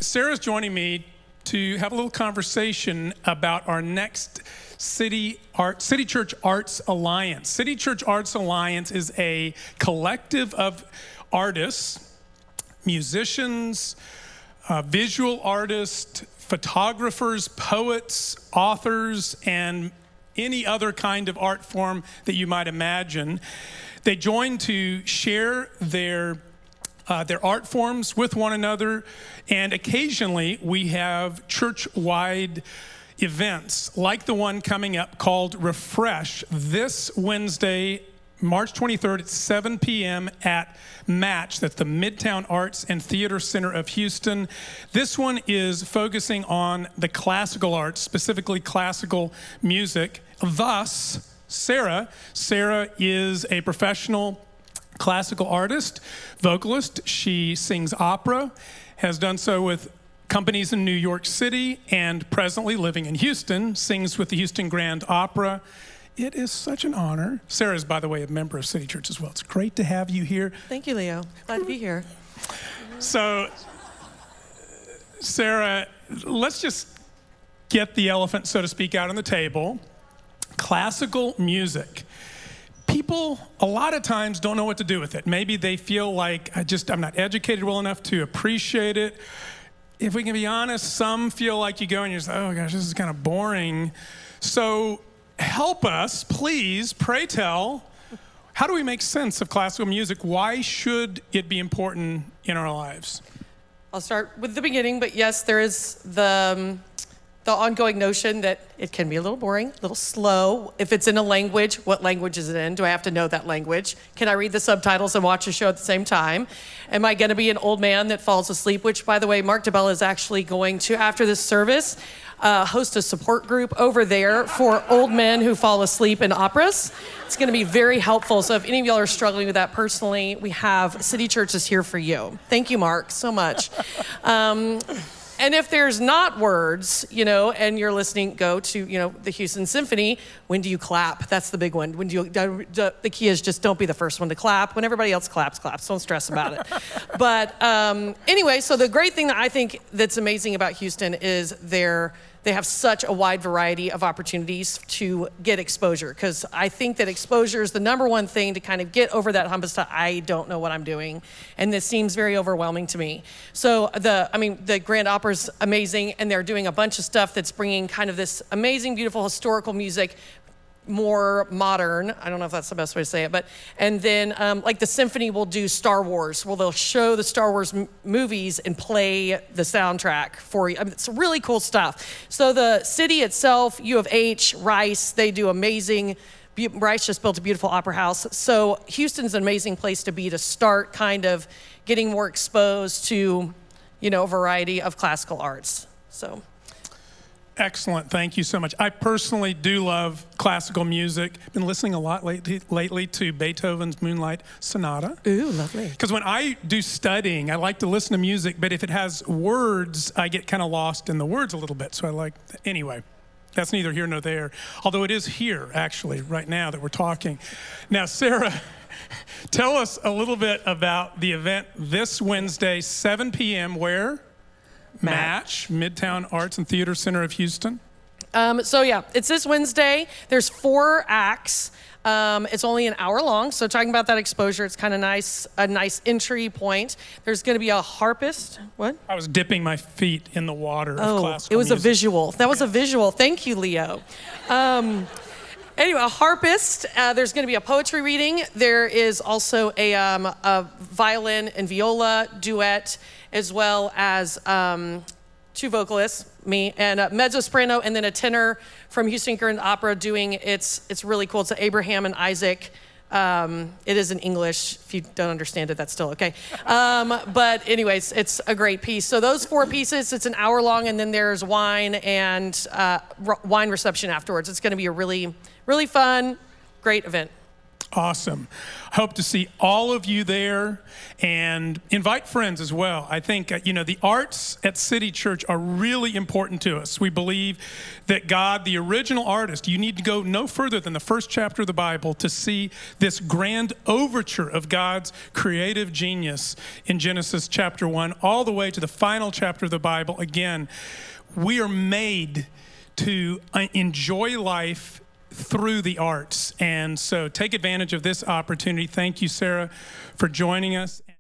Sarah's joining me to have a little conversation about our next City Church Arts Alliance. City Church Arts Alliance is a collective of artists, musicians, visual artists, photographers, poets, authors, and any other kind of art form that you might imagine. They join to share their art forms with one another, and occasionally we have church-wide events like the one coming up called Refresh this Wednesday, March 23rd at 7 p.m. at Match. That's the Midtown Arts and Theater Center of Houston. This one is focusing on the classical arts, specifically classical music. Thus, Sarah is a professional classical artist, vocalist. She sings opera, has done so with companies in New York City, and presently living in Houston, sings with the Houston Grand Opera. It is such an honor. Sarah is, by the way, a member of City Church as well. It's great to have you here. Thank you, Leo. Glad to be here. So, Sarah, let's just get the elephant, so to speak, out on the table. Classical music. People a lot of times don't know what to do with it. Maybe they feel like I'm not educated well enough to appreciate it. If we can be honest, some feel like you go and you're just, oh gosh, this is kind of boring. So help us, please, pray tell, how do we make sense of classical music? Why should it be important in our lives? I'll start with the beginning, but yes, there is the ongoing notion that it can be a little boring, a little slow. If it's in a language, what language is it in? Do I have to know that language? Can I read the subtitles and watch a show at the same time? Am I going to be an old man that falls asleep? Which, by the way, Mark DeBella is actually going to, after this service, host a support group over there for old men who fall asleep in operas. It's going to be very helpful. So if any of y'all are struggling with that personally, we have City Churches here for you. Thank you, Mark, so much. And if there's not words, and you're listening, go to, the Houston Symphony. When do you clap? That's the big one. The key is just don't be the first one to clap. When everybody else claps. Don't stress about it. But anyway, so the great thing that I think that's amazing about Houston is they have such a wide variety of opportunities to get exposure, because I think that exposure is the number one thing to kind of get over that hump of I don't know what I'm doing, and this seems very overwhelming to me. So the Grand Opera's amazing, and they're doing a bunch of stuff that's bringing kind of this amazing, beautiful historical music more modern. I don't know if that's the best way to say it, and then like the symphony will do Star Wars. Well, they'll show the Star Wars movies and play the soundtrack for you. It's really cool stuff. So the city itself, U of H, Rice, they do amazing. Rice just built a beautiful opera house. So Houston's an amazing place to be to start kind of getting more exposed to, a variety of classical arts. So. Excellent. Thank you so much. I personally do love classical music. Been listening a lot lately to Beethoven's Moonlight Sonata. Ooh, lovely. Because when I do studying, I like to listen to music, but if it has words, I get kind of lost in the words a little bit. So anyway, that's neither here nor there. Although it is here, actually, right now that we're talking. Now, Sarah, tell us a little bit about the event this Wednesday, 7 p.m. Where? Match, Midtown Arts and Theater Center of Houston. It's this Wednesday. There's 4 acts. It's only an hour long, so talking about that exposure, it's kind of nice, a nice entry point. There's going to be a harpist. What? I was dipping my feet in the water of classical it was music. A visual. That was a visual. Thank you, Leo. Anyway, a harpist. There's going to be a poetry reading. There is also a violin and viola duet, as well as 2 vocalists, me, and a mezzo-soprano, and then a tenor from Houston Grand Opera doing it's really cool. It's Abraham and Isaac. It is in English. If you don't understand it, that's still okay. But anyways, it's a great piece. So those 4 pieces, it's an hour long, and then there's wine and wine reception afterwards. It's going to be a really, really fun, great event. Awesome. Hope to see all of you there, and invite friends as well. I think, the arts at City Church are really important to us. We believe that God, the original artist, you need to go no further than the first chapter of the Bible to see this grand overture of God's creative genius in Genesis chapter 1, all the way to the final chapter of the Bible. Again, we are made to enjoy life through the arts. And so take advantage of this opportunity. Thank you, Sarah, for joining us.